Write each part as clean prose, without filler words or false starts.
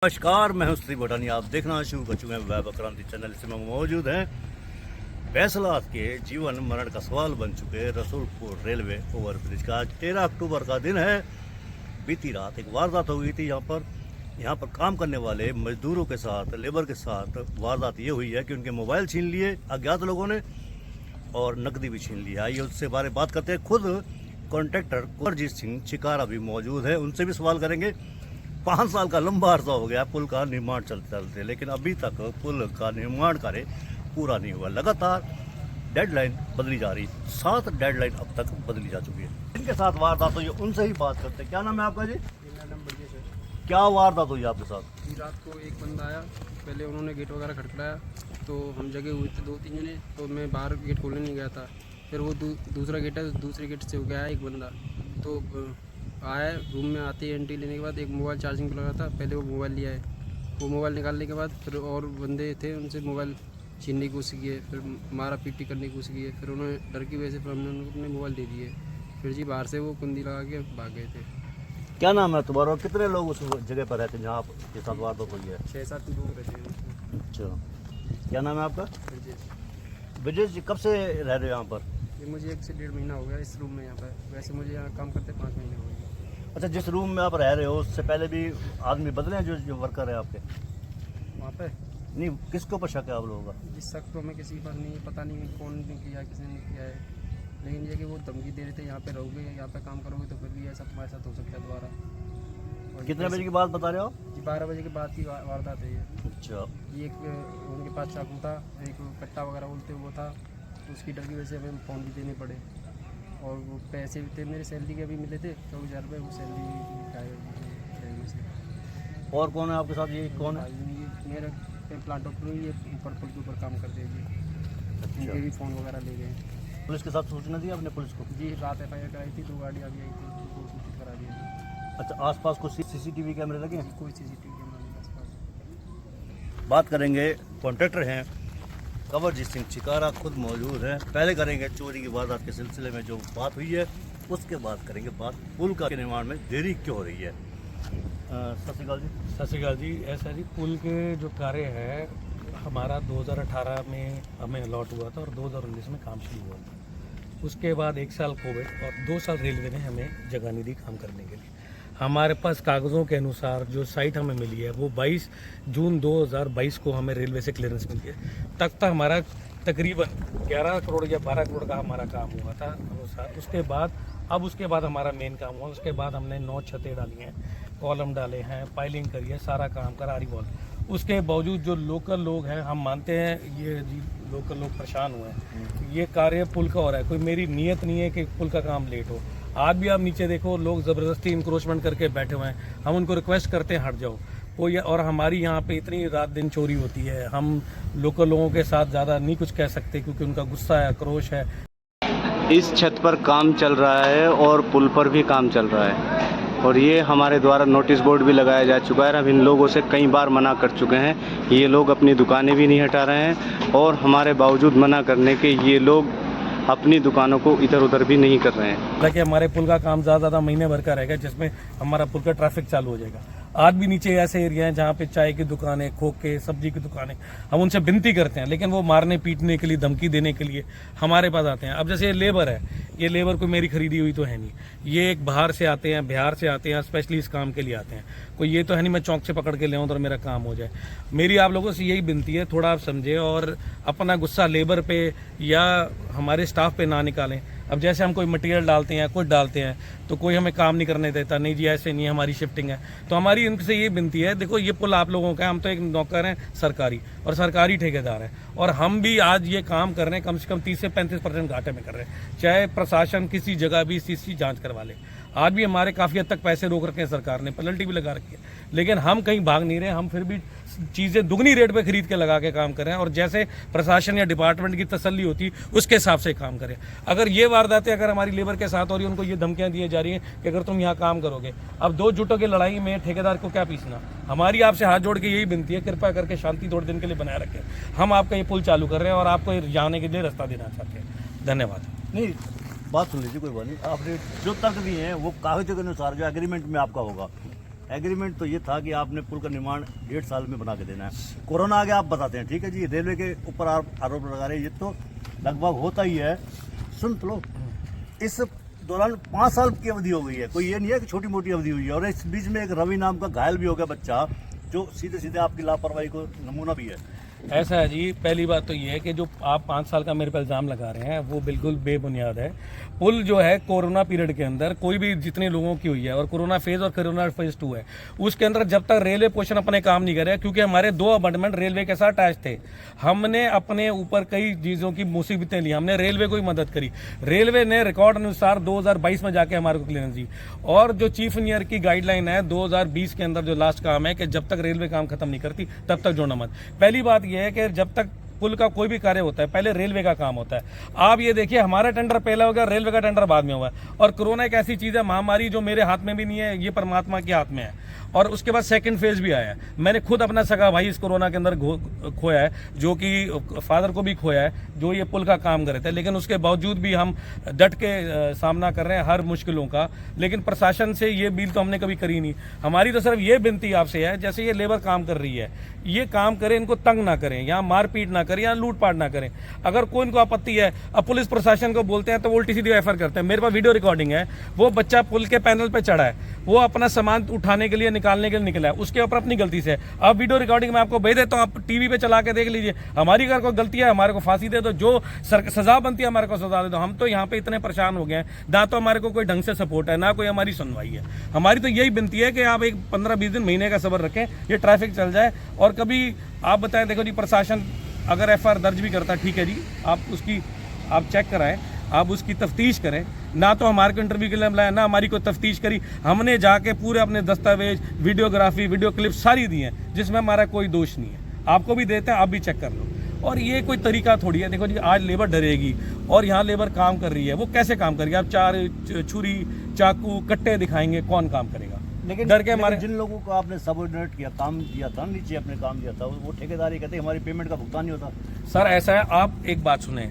नमस्कार, मैं हूं श्री भोटानी। आप देखना शुरू कर चुके हैं वैभव क्रांति चैनल से। मैं मौजूद हैं फैसलात के जीवन मरण का सवाल बन चुके रसूलपुर रेलवे ओवरब्रिज का। आज 13 अक्टूबर का दिन है। बीती रात एक वारदात हो गई थी यहाँ पर काम करने वाले मजदूरों के साथ, लेबर के साथ वारदात ये हुई है कि उनके मोबाइल छीन लिए अज्ञात लोगों ने और नकदी भी छीन लिया। आइए उससे बारे बात करते हैं। खुद कॉन्ट्रैक्टर कुंवरजीत सिंह चिकारा भी मौजूद है, उनसे भी सवाल करेंगे। 5 साल का लंबा अर्सा हो गया पुल का निर्माण चलते, लेकिन अभी तक पुल का निर्माण कार्य पूरा नहीं हुआ। लगातार डेडलाइन बदली जा रही, 7 डेडलाइन अब तक बदली जा चुकी है। इनके साथ वारदात हुई, उनसे ही बात करते हैं। क्या नाम है आपका जी? मेरा नाम ब्रजेश है। क्या वारदात हुई आपके साथ? रात को एक बंदा आया, पहले उन्होंने गेट वगैरह खटखटाया तो हम जगह हुए थे 2-3 जने, तो मैं बाहर गेट खोलने नहीं गया था। फिर वो दूसरा गेट है, दूसरे गेट से हो गया एक बंदा, तो आया रूम में आते ही एंट्री लेने के बाद एक मोबाइल चार्जिंग पर लगा था। पहले वो मोबाइल लिया है, वो मोबाइल निकालने के बाद फिर और बंदे थे, उनसे मोबाइल छीनने की कोशिश की है, फिर मारा पीटी करने की कोशिश की है। फिर उन्होंने डर की वजह से फिर हमने उनको अपने मोबाइल दे दिए। फिर जी बाहर से वो कुंडी लगा के भाग गए थे। क्या नाम है तुम्हारा? कितने लोग उस जगह पर रहते हैं जहाँ आपके साथ वारदात हुई है? 6-7 लोग रहते हैं। अच्छा, क्या नाम है आपका? ब्रजेश। ब्रजेश जी, कब से रह रहे हो यहाँ पर? ये मुझे 1 से 1.5 महीना हो गया इस रूम में यहाँ पर। वैसे मुझे यहाँ काम करते 5 महीने हो गए। अच्छा, जिस रूम में आप रह रहे हो उससे पहले भी आदमी बदले हैं जो वर्कर है आपके? वहाँ पे नहीं, किसके ऊपर शक है आप लोगों का? जिस शक तो हमें किसी पर नहीं, पता नहीं कौन ने किया, किसने नहीं किया है, लेकिन ये कि वो धमकी दे रहे थे यहाँ पे रहोगे, यहाँ पे काम करोगे तो फिर भी ऐसा तुम्हारे साथ हो सकता है दोबारा। और कितने बजे की बात बता रहे हो आप? जी 12 बजे के बाद की वारदात है ये। अच्छा, ये एक उनके पास चाकू था, एक कट्टा वगैरह बोलते वो था, तो उसकी डर की वजह से हमें फ़ोन भी देने पड़े। और वो पैसे भी थे मेरे सैलरी के अभी मिले थे 24,000 रुपये, वो सैलरी में से। और कौन है आपके साथ? ये कौन है? ये मेरे प्लांट ऑपरेटर, ये ऊपर पुल के ऊपर काम करते हैं जी। अच्छा, उनके भी फ़ोन वगैरह ले गए। पुलिस के साथ सूचना दी आपने पुलिस को? जी रात FIR कराई थी, 2 गाड़ियाँ भी आई थी, उनको सूचित करा दिया। अच्छा, आसपास कुछ CCTV कैमरे लगे हैं? कोई CCTV कैमरा नहीं आसपास। बात करेंगे, कॉन्ट्रैक्टर हैं कुंवरजीत सिंह चिकारा, खुद मौजूद हैं। पहले करेंगे चोरी की वारदात के सिलसिले में जो बात हुई है, उसके बाद करेंगे बात पुल का निर्माण में देरी क्यों हो रही है। सत श्री अकाल जी। सत श्री अकाल जी। ऐसा जी, पुल के जो कार्य है हमारा 2018 में हमें अलॉट हुआ था और 2019 में काम शुरू हुआ था। उसके बाद 1 साल कोविड और 2 साल रेलवे ने हमें जगह नहीं दी काम करने के लिए। हमारे पास कागज़ों के अनुसार जो साइट हमें मिली है वो 22 जून 2022 को हमें रेलवे से क्लियरेंस मिली है। तक तक हमारा तकरीबन 11 करोड़ या 12 करोड़ का हमारा काम हुआ था अनुसार। उसके बाद हमारा मेन काम हुआ। उसके बाद हमने 9 छतें डाली हैं, कॉलम डाले हैं, पाइलिंग करी है, सारा काम करा आरी वॉल। उसके बावजूद जो लोकल लोग हैं, हम मानते हैं ये जी लोकल लोग परेशान हुए हैं। ये कार्य पुल का हो रहा है, कोई मेरी नीयत नहीं है कि पुल का काम लेट हो। आज भी आप नीचे देखो, लोग ज़बरदस्ती इंक्रोचमेंट करके बैठे हुए हैं। हम उनको रिक्वेस्ट करते हैं हट जाओ कोई। और हमारी यहाँ पे इतनी रात दिन चोरी होती है, हम लोकल लोगों के साथ ज़्यादा नहीं कुछ कह सकते क्योंकि उनका गुस्सा है, आक्रोश है। इस छत पर काम चल रहा है और पुल पर भी काम चल रहा है और ये हमारे द्वारा नोटिस बोर्ड भी लगाया जा चुका है। हम इन लोगों से कई बार मना कर चुके हैं। ये लोग अपनी दुकानें भी नहीं हटा रहे हैं और हमारे बावजूद मना करने के ये लोग अपनी दुकानों को इधर उधर भी नहीं कर रहे हैं। ताकि हमारे पुल का काम ज़्यादा महीने भर का रहेगा, जिसमें हमारा पुल का ट्रैफिक चालू हो जाएगा। आज भी नीचे ऐसे एरिया हैं जहाँ पे चाय की दुकानें, खोखे, सब्जी की दुकानें, हम उनसे विनती करते हैं लेकिन वो मारने पीटने के लिए, धमकी देने के लिए हमारे पास आते हैं। अब जैसे ये लेबर है, ये लेबर को मेरी खरीदी हुई तो है नहीं, ये एक बाहर से आते हैं, बिहार से आते हैं, स्पेशली इस काम के लिए आते हैं। कोई ये तो है नहीं मैं चौक से पकड़ के ले आऊँ तो मेरा काम हो जाए। मेरी आप लोगों से यही विनती है, थोड़ा आप समझें और अपना गुस्सा लेबर पे या हमारे स्टाफ पे ना निकालें। अब जैसे हम कोई मटेरियल डालते हैं, कुछ डालते हैं तो कोई हमें काम नहीं करने देता, नहीं जी ऐसे नहीं, हमारी शिफ्टिंग है। तो हमारी इनसे ये विनती है, देखो ये पुल आप लोगों का है, हम तो एक नौकर हैं सरकारी और सरकारी ठेकेदार है और हम भी आज ये काम कर रहे हैं, कम से कम 30 से 35% घाटे में कर रहे हैं। चाहे प्रशासन किसी जगह भी इस चीज़ की जाँच करवा ले। आज भी हमारे काफ़ी हद तक पैसे रोक रखे हैं सरकार ने, पेनल्टी भी लगा रखी है, लेकिन हम कहीं भाग नहीं रहे। हम फिर भी चीज़ें दुगनी रेट पे खरीद के लगा के काम करें और जैसे प्रशासन या डिपार्टमेंट की तसल्ली होती उसके हिसाब से काम करें। अगर ये वारदातें अगर हमारी लेबर के साथ हो रही है, उनको ये धमकियां दी जा रही हैं कि अगर तुम यहाँ काम करोगे, अब 2 जुटों की लड़ाई में ठेकेदार को क्या पीसना। हमारी आपसे हाथ जोड़ के यही विनती है, कृपया करके शांति थोड़े दिन के लिए बनाए रखें। हम आपका ये पुल चालू कर रहे हैं और आपको जाने के लिए रास्ता देना चाहते हैं। धन्यवाद। नहीं, बात सुन लीजिए, कोई बात नहीं। आपने जो तर्क दिए हैं वो कागजों के अनुसार जो एग्रीमेंट में आपका होगा एग्रीमेंट तो ये था कि आपने पुल का निर्माण 1.5 साल में बना के देना है। कोरोना आ गया, आप बताते हैं, ठीक है जी। रेलवे के ऊपर आप आरोप लगा रहे हैं, ये तो लगभग होता ही है। सुन तो लो, इस दौरान 5 साल की अवधि हो गई है, कोई ये नहीं है कि छोटी मोटी अवधि हुई है। और इस बीच में एक रवि नाम का घायल भी हो गया बच्चा, जो सीधे सीधे आपकी लापरवाही को नमूना भी है। ऐसा है जी, पहली बात तो ये है कि जो आप 5 साल का मेरे पर इल्ज़ाम लगा रहे हैं वो बिल्कुल बेबुनियाद है। पुल जो है कोरोना पीरियड के अंदर कोई भी जितने लोगों की हुई है, और कोरोना फेज़ और कोरोना फेज़ 2 है, उसके अंदर जब तक रेलवे पोर्शन अपने काम नहीं करे, क्योंकि हमारे 2 अबंडमेंट रेलवे के साथ अटैच थे, हमने अपने ऊपर कई चीज़ों की मुसीबतें ली, हमने रेलवे को ही मदद करी। रेलवे ने रिकॉर्ड अनुसार 2022 में जाके हमारे को क्लियरेंस दी, और जो चीफ इंजीनियर की गाइडलाइन है 2020 के अंदर जो लास्ट काम है कि जब तक रेलवे काम खत्म नहीं करती तब तक जोड़ना मत। पहली बात यह है कि जब तक पुल का कोई भी कार्य होता है पहले रेलवे का काम होता है। आप ये देखिए, हमारा टेंडर पहले हो गया, रेलवे का टेंडर बाद में हुआ है। और कोरोना एक ऐसी चीज़ है, महामारी, जो मेरे हाथ में भी नहीं है, ये परमात्मा के हाथ में है। और उसके बाद सेकंड फेज भी आया है। मैंने खुद अपना सगा भाई इस कोरोना के अंदर खोया है, जो कि फादर को भी खोया है, जो ये पुल का काम कर रहे थे। लेकिन उसके बावजूद भी हम डट के सामना कर रहे हैं हर मुश्किलों का। लेकिन प्रशासन से ये बिल तो हमने कभी करी नहीं। हमारी तो सिर्फ ये विनती आपसे है, जैसे ये लेबर काम कर रही है, ये काम करें, इनको तंग ना करें, यहाँ मारपीट ना करें, यहाँ लूटपाट ना करें। अगर कोई इनको आपत्ति है, अब पुलिस प्रशासन को बोलते हैं तो वो उल्टी सीधी एफआईआर करते हैं। मेरे पास वीडियो रिकॉर्डिंग है, वो बच्चा पुल के पैनल पे चढ़ा है, वो अपना सामान उठाने के लिए निकालने के लिए निकला है, उसके ऊपर अपनी गलती से। अब वीडियो रिकॉर्डिंग मैं आपको भेज देता हूँ, आप टीवी पे चला के देख लीजिए। हमारी अगर कोई गलती है, हमारे को फांसी दे दो, जो सजा बनती है हमारे को सजा दे दो। हम तो यहाँ पे इतने परेशान हो गए हैं, ना तो हमारे को कोई ढंग से सपोर्ट है, ना कोई हमारी सुनवाई है। हमारी तो यही विनती है कि आप एक 15-20 दिन, महीने का सब्र रखें, ये ट्रैफिक चल जाए। और कभी आप बताएं, देखो जी, प्रशासन अगर एफआईआर दर्ज भी करता, ठीक है जी, आप उसकी आप चेक कराएं, आप उसकी तफ्तीश करें। ना तो हमारे को इंटरव्यू के लिए बुलाया, ना हमारी कोई तफ्तीश करी। हमने जाके पूरे अपने दस्तावेज, वीडियोग्राफी, वीडियो क्लिप सारी दी हैं, जिसमें हमारा कोई दोष नहीं है। आपको भी देते हैं, आप भी चेक कर लो। और ये कोई तरीका थोड़ी है। देखो जी, आज लेबर डरेगी, और यहाँ लेबर काम कर रही है, वो कैसे काम करेगी? आप 4 छुरी, चाकू, कट्टे दिखाएंगे, कौन काम करेगा? लेकिन डर के हमारे जिन लोगों को आपने सबऑर्डिनेट किया, काम दिया था, नीचे अपने काम दिया था, वो ठेकेदारी कहते हैं हमारी पेमेंट का भुगतान नहीं होता। सर ऐसा है, आप एक बात सुने,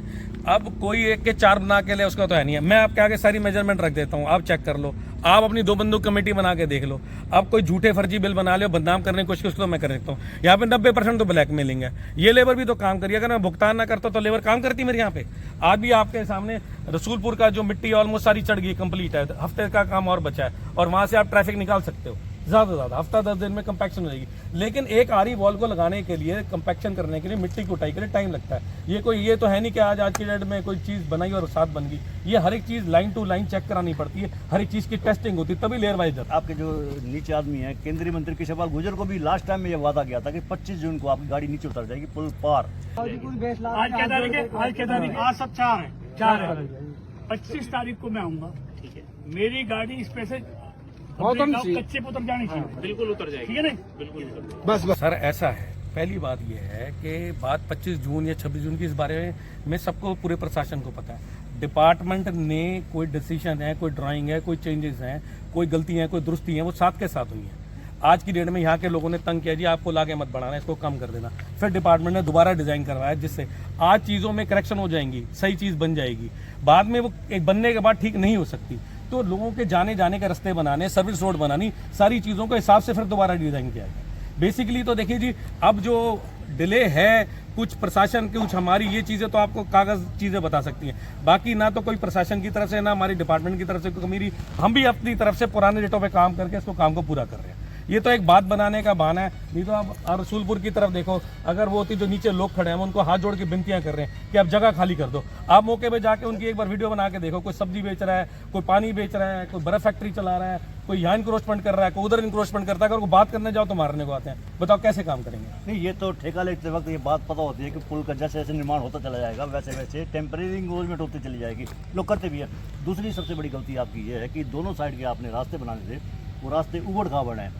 अब कोई एक के 4 बना के ले, उसका तो है नहीं है। मैं आपके आगे सारी मेजरमेंट रख देता हूँ, आप चेक कर लो। आप अपनी 2 बंदूक कमेटी बना के देख लो। आप कोई झूठे फर्जी बिल बना लो, बदनाम करने की कोशिश तो मैं कर सकता हूँ। यहाँ पे 90% तो ब्लैकमेलिंग है। ये लेबर भी तो काम करिए। अगर मैं भुगतान ना करता तो लेबर काम करती मेरे यहाँ पे। आज भी आपके सामने रसूलपुर का जो मिट्टी ऑलमोस्ट सारी चढ़ गई, कंप्लीट है, हफ्ते का काम और बचा है, और वहां से आप ट्रैफिक निकाल सकते हो ज़्यादा से ज़्यादा, हफ्ता 10 दिन में कंपैक्शन हो जाएगी। लेकिन एक आरी वॉल को लगाने के लिए, कंपैक्शन करने के लिए, मिट्टी की उठाई के लिए टाइम लगता है। ये तो है नहीं कि आज की डेट में कोई चीज़ बनाई और साथ बन गई। ये हर एक चीज़ लाइन टू लाइन चेक करानी पड़ती है, हर एक चीज़ की टेस्टिंग होती है, तभी लेयर वाइज जाता है। आपके जो नीचे आदमी है, केंद्रीय मंत्री कृष्णपाल गुर्जर को भी लास्ट टाइम में ये वादा किया था कि 25 जून को आपकी गाड़ी नीचे उतर जाएगी, पुल पार। आज क्या तारीख है? आज सब 4 है। 25 तारीख को मैं आऊंगा। ठीक है, मेरी गाड़ी इस पे से कच्चे पे उतर जानी चाहिए। बिल्कुल उतर जाएगी, ठीक है? नहीं, बिल्कुल बस सर ऐसा है। पहली बात यह है कि बात 25 जून या 26 जून की, इस बारे में सबको, पूरे प्रशासन को पता है। डिपार्टमेंट ने कोई डिसीजन है, कोई ड्राइंग है, कोई चेंजेस हैं, कोई गलतियां हैं, कोई दुरुस्ती हैं, वो साथ के साथ हुई हैं। आज की डेट में यहाँ के लोगों ने तंग किया, जी आपको लाके मत बढ़ाना, इसको कम कर देना। फिर डिपार्टमेंट ने दोबारा डिजाइन करवाया, जिससे आज चीज़ों में करेक्शन हो जाएंगी, सही चीज़ बन जाएगी। बाद में वो एक बनने के बाद ठीक नहीं हो सकती, तो लोगों के जाने के रास्ते बनाने, सर्विस रोड बनानी, सारी चीज़ों के हिसाब से फिर दोबारा डिजाइन किया गया। बेसिकली तो देखिए जी, अब जो डिले है, कुछ प्रशासन की, कुछ हमारी, ये चीज़ें तो आपको कागज़ चीज़ें बता सकती हैं। बाकी ना तो कोई प्रशासन की तरफ से, ना हमारी डिपार्टमेंट की तरफ से कोई कमी। हम भी अपनी तरफ से पुराने डेटों पे काम करके इसको काम को पूरा कर रहे हैं। ये तो एक बात बनाने का बहाना है। नहीं तो आप रसूलपुर की तरफ देखो, अगर वो होती जो नीचे लोग खड़े हैं, उनको हाथ जोड़ के विनतियां कर रहे हैं कि आप जगह खाली कर दो। आप मौके पे जाके उनकी एक बार वीडियो बना के देखो, कोई सब्जी बेच रहा है, कोई पानी बेच रहा है, कोई बर्फ फैक्ट्री चला रहा है, कोई यहाँ इंक्रोचमेंट कर रहा है, कोई उधर इंक्रोचमेंट करता है। अगर वो बात करने जाओ तो मारने को आते हैं। बताओ कैसे काम करेंगे? नहीं, ये तो ठेका लेते वक्त ये बात पता होती है कि पुल का जैसे जैसे निर्माण होता चला जाएगा, वैसे वैसे टेम्परेरी इंक्रोचमेंट होती चली जाएगी, लोग करते भी है। दूसरी सबसे बड़ी गलती आपकी ये है कि दोनों साइड के आपने रास्ते बनाने थे, वो रास्ते उबड़ खाबड़ हैं,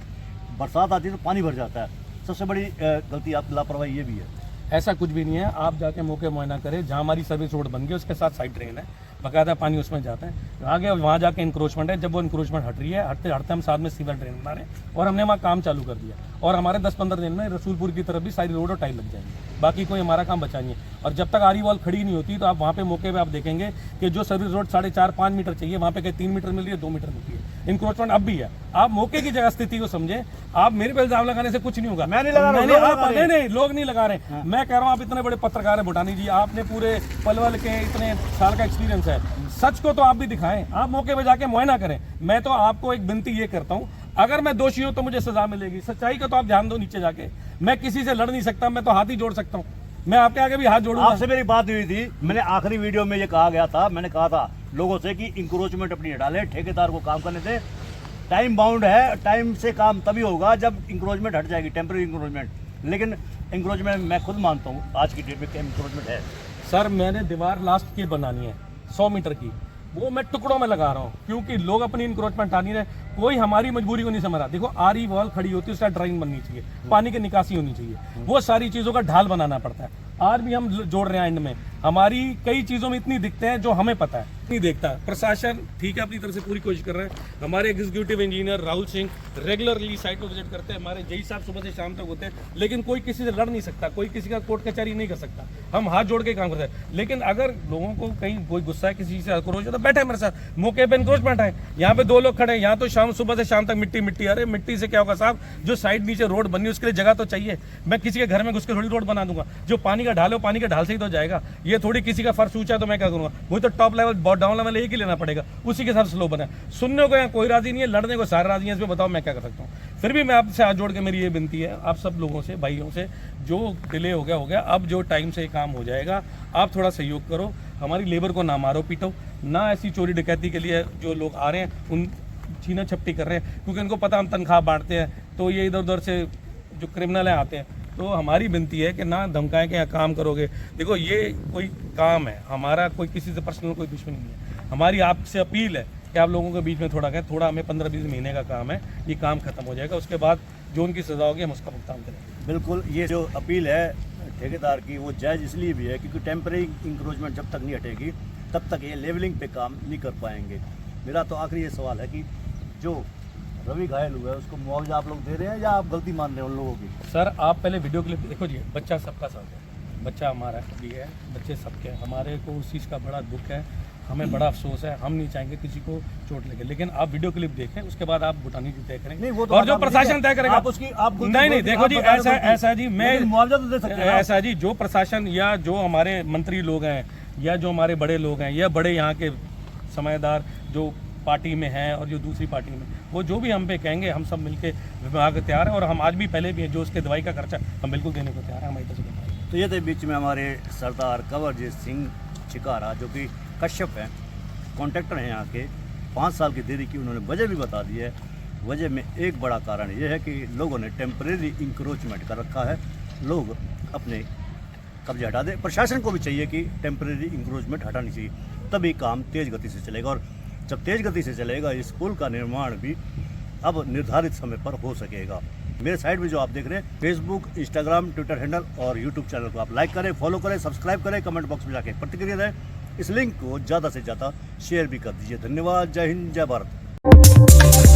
बरसात आती है तो पानी भर जाता है। सबसे बड़ी गलती आपकी लापरवाही ये भी है। ऐसा कुछ भी नहीं है, आप जाके मौके मुआयना करें। जहाँ हमारी सर्विस रोड बन गई उसके साथ साइड ड्रेन है, बाकायदा पानी उसमें जाता है। आगे वहाँ जाके इंक्रोचमेंट है। जब वो इंक्रोचमेंट हट रही है, हटते हटते हम साथ में सीवर ड्रेन बना रहे हैं और हमने वहाँ काम चालू कर दिया। और हमारे 10-15 दिन में रसूलपुर की तरफ भी सारी रोड और टाइल लग जाएंगी। बाकी कोई हमारा काम बचा नहीं है। और जब तक आरी वॉल खड़ी नहीं होती तो आप वहाँ पे मौके पे आप देखेंगे कि जो सर्विस रोड 4.5-5 मीटर चाहिए वहाँ पे कहीं 3 मीटर मिल रही है, 2 मीटर मिल रही है। इंक्रोचमेंट अब भी है। आप मौके की जगह स्थिति को समझे। आप मेरे पे इल्जाम लगाने से कुछ नहीं होगा। मैं नहीं लगा रहा हूं, नहीं, लोग नहीं लगा रहे। मैं कह रहा हूँ आप इतने बड़े पत्रकार हैं भूटानी जी, आपने पूरे पलवल के इतने साल का एक्सपीरियंस है, सच को तो आप भी दिखाएं। आप मौके पे जाके मुआयना करें। मैं तो आपको एक विनती ये करता हूं, अगर मैं दोषी हूं तो मुझे सजा मिलेगी। सच्चाई का तो आप ध्यान दो नीचे जाके। मैं किसी से लड़ नहीं सकता, मैं तो हाथ ही जोड़ सकता हूं। मैं आपके आगे भी हाथ जोड़ूंगा। आपसे मेरी बात हुई थी, मैंने आखिरी वीडियो में ये कहा गया था, मैंने कहा था लोगों से कि इंक्रोचमेंट अपनी हटा ले, ठेकेदार को काम करने दे। टाइम बाउंड है, टाइम से काम तभी होगा जब इंक्रोचमेंट हट जाएगी, टेम्पररी इंक्रोचमेंट। लेकिन इंक्रोचमेंट मैं खुद मानता हूँ आज की डेट में इंक्रोचमेंट है। सर मैंने दीवार लास्ट की बनानी है 100 मीटर की, वो मैं टुकड़ों में लगा रहा हूँ क्योंकि लोग अपनी इंक्रोचमेंट आ नहीं रहे। कोई हमारी मजबूरी को नहीं समझ रहा। देखो आरी वॉल खड़ी होती है, उसका ड्राइंग बननी चाहिए, पानी की निकासी होनी चाहिए, वो सारी चीज़ों का ढाल बनाना पड़ता है। आज भी हम जोड़ रहे हैं एंड में। हमारी कई चीज़ों में इतनी दिखते हैं जो हमें पता है, नहीं देखता। प्रशासन ठीक है अपनी तरफ से पूरी कोशिश कर रहे हैं। हमारे executive engineer Rahul Singh regularly site पर विजिट करते हैं, हमारे जई साहब सुबह से शाम तक होते हैं। लेकिन कोई किसी से लड़ नहीं सकता, कोई किसी का कोर्ट कचहरी नहीं कर सकता। हम हाथ जोड़ के काम करते हैं। लेकिन अगर लोगों को कहीं कोई गुस्सा है, किसी से आक्रोश है, तो बैठे मेरे साथ मौके पर इंक्रोचमेंट है। यहाँ पे 2 लोग खड़े हैं, यहाँ तो शाम सुबह से शाम तक मिट्टी। अरे मिट्टी से क्या होगा साहब, जो साइड नीचे रोड बनी उसके लिए जगह तो चाहिए। मैं किसी के घर में घुस के थोड़ी रोड बना दूंगा। जो पानी का ढाल है, पानी के ढाल से ही तो जाएगा। ये थोड़ी किसी का फर्श ऊंचा है तो मैं क्या करूंगा, वो तो टॉप लेवल डाउन लेवल एक ही लेना पड़ेगा, उसी के साथ स्लो बना। सुनने को यहाँ कोई राजी नहीं है, लड़ने को सारे राजी हैं। इसमें बताओ मैं क्या कर सकता हूँ। फिर भी मैं आपसे हाथ जोड़ के मेरी ये विनती है आप सब लोगों से, भाइयों से, जो डिले हो गया। अब जो टाइम से काम हो जाएगा, आप थोड़ा सहयोग करो। हमारी लेबर को ना मारो पीटो, ना ऐसी चोरी डकैती के लिए जो लोग आ रहे हैं उन छीना छपटी कर रहे हैं, क्योंकि उनको पता हम तनख्वाह बांटते हैं तो ये इधर उधर से जो क्रिमिनल हैं आते हैं। तो हमारी विनती है कि ना धमकाएं कि यहाँ काम करोगे। देखो ये कोई काम है हमारा, कोई किसी से पर्सनल कोई दुश्मनी नहीं है। हमारी आपसे अपील है कि आप लोगों के बीच में थोड़ा हमें 15-20 महीने का काम है, ये काम खत्म हो जाएगा, उसके बाद जो उनकी सजा होगी हम उसका भुगतान करेंगे। बिल्कुल, ये जो अपील है ठेकेदार की वो जायज़ इसलिए भी है क्योंकि टेम्पररी इंक्रोचमेंट जब तक नहीं हटेगी तब तक ये लेवलिंग पे काम नहीं कर पाएंगे। मेरा तो आखिरी ये सवाल है कि जो रवि घायल हुआ है उसको मुआवजा आप लोग दे रहे हैं या आप गलती मान रहे हैं उन लोगों की? सर आप पहले वीडियो क्लिप देखो जी। बच्चा सबका साथ है, बच्चा हमारा भी है, बच्चे सबके हैं। हमारे को उस चीज़ का बड़ा दुख है, हमें बड़ा अफसोस है। हम नहीं चाहेंगे किसी को चोट लगे। लेकिन आप वीडियो क्लिप देखें, उसके बाद आप भूटानी जी तय करेंगे। नहीं, वो तो और जो प्रशासन तय करेगा आप उसकी आप नहीं देखो जी, ऐसा जी मैं मुआवजा तो दे सकते हैं। ऐसा जी जो प्रशासन या जो हमारे मंत्री लोग हैं या जो हमारे बड़े लोग हैं या बड़े यहाँ के समझदार जो पार्टी में हैं और जो दूसरी पार्टी में, वो जो भी हम पे कहेंगे हम सब मिलके विभाग तैयार है। और हम आज भी पहले भी हैं, जो उसके दवाई का खर्चा हम बिल्कुल देने को तैयार है हमारी तरफ से। तो ये थे बीच में हमारे सरदार कंवरजीत सिंह चिकारा जो कि कश्यप हैं, कॉन्ट्रैक्टर हैं यहाँ के। 5 साल की देरी की उन्होंने वजह भी बता दी है। वजह में एक बड़ा कारण ये है कि लोगों ने टेम्परेरी इंक्रोचमेंट कर रखा है। लोग अपने कब्जे हटा दें। प्रशासन को भी चाहिए कि टेम्परेरी इंक्रोचमेंट हटानी चाहिए, तभी काम तेज़ गति से चलेगा। और जब तेज़ गति से चलेगा इस पुल का निर्माण भी अब निर्धारित समय पर हो सकेगा। मेरे साइड में जो आप देख रहे हैं फेसबुक, इंस्टाग्राम, ट्विटर हैंडल और यूट्यूब चैनल को आप लाइक करें, फॉलो करें, सब्सक्राइब करें, कमेंट बॉक्स में जाके प्रतिक्रिया दें। इस लिंक को ज़्यादा से ज़्यादा शेयर भी कर दीजिए। धन्यवाद। जय हिंद, जय भारत।